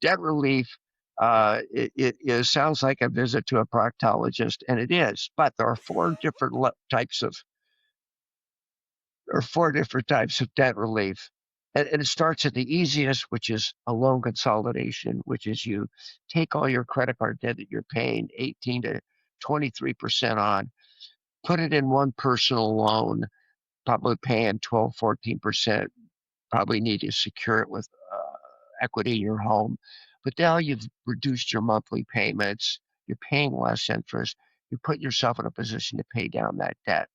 debt relief, it sounds like a visit to a proctologist, and it is. But there are four different types of debt relief. And it starts at the easiest, which is a loan consolidation, which is you take all your credit card debt that you're paying 18 to 23% on, put it in one personal loan, probably paying 12, 14%, probably need to secure it with equity in your home. But now you've reduced your monthly payments, you're paying less interest, you put yourself in a position to pay down that debt.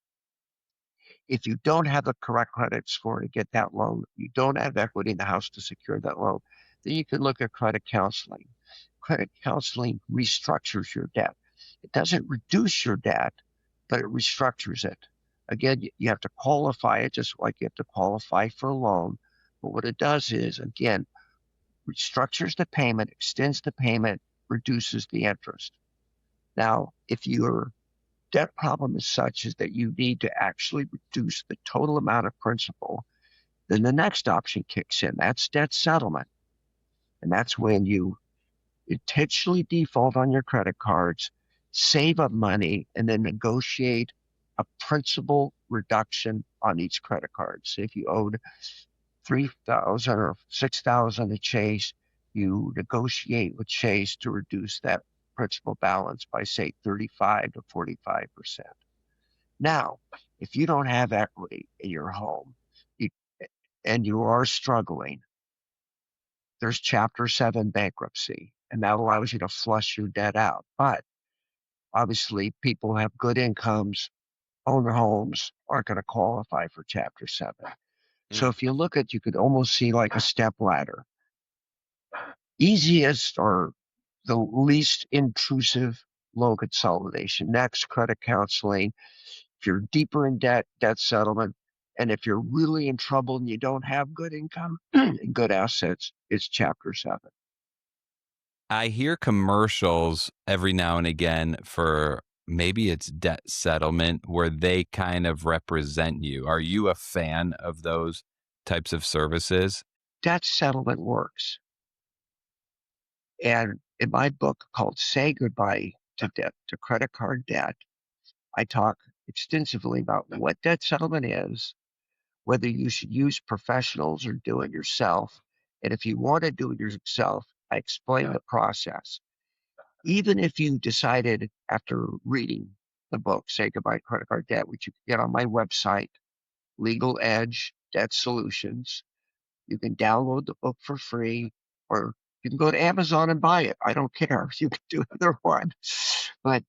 If you don't have the correct credit score to get that loan, you don't have equity in the house to secure that loan, then you can look at credit counseling. Credit counseling restructures your debt. It doesn't reduce your debt, but it restructures it. Again, you have to qualify it just like you have to qualify for a loan. But what it does is, again, restructures the payment, extends the payment, reduces the interest. Now, if your debt problem is such as that you need to actually reduce the total amount of principal, then the next option kicks in. That's debt settlement. And that's when you intentionally default on your credit cards, save up money, and then negotiate a principal reduction on each credit card. So if you owed 3,000 or 6,000 to Chase, you negotiate with Chase to reduce that principal balance by, say, 35 to 45%. Now, if you don't have equity in your home you, and you are struggling, there's Chapter 7 bankruptcy, and that allows you to flush your debt out. But obviously, people who have good incomes, own their homes, aren't going to qualify for Chapter 7. Mm. So if you look at, you could almost see like a step ladder. Easiest or the least intrusive, loan consolidation. Next, credit counseling. If you're deeper in debt, debt settlement. And if you're really in trouble and you don't have good income and good assets, it's Chapter 7. I hear commercials every now and again for maybe it's debt settlement where they kind of represent you. Are you a fan of those types of services? Debt settlement works. And in my book called Say Goodbye to Debt, to Credit Card Debt, I talk extensively about what debt settlement is, whether you should use professionals or do it yourself. And if you want to do it yourself, I explain the process. Even if you decided after reading the book, Say Goodbye to Credit Card Debt, which you can get on my website, Legal Edge Debt Solutions, you can download the book for free, or you can go to Amazon and buy it. I don't care. You can do either one. But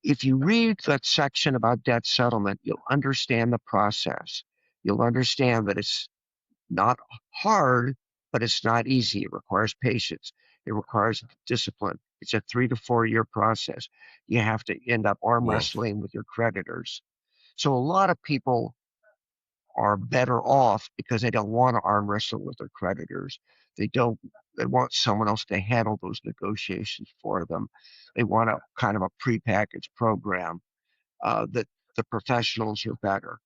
if you read that section about debt settlement, you'll understand the process. You'll understand that it's not hard, but it's not easy. It requires patience. It requires discipline. It's a 3 to 4 year process. You have to end up arm Woof. wrestling with your creditors. So a lot of people are better off because they don't want to arm wrestle with their creditors. They don't. They want someone else to handle those negotiations for them. They want a kind of a prepackaged program that the professionals are better.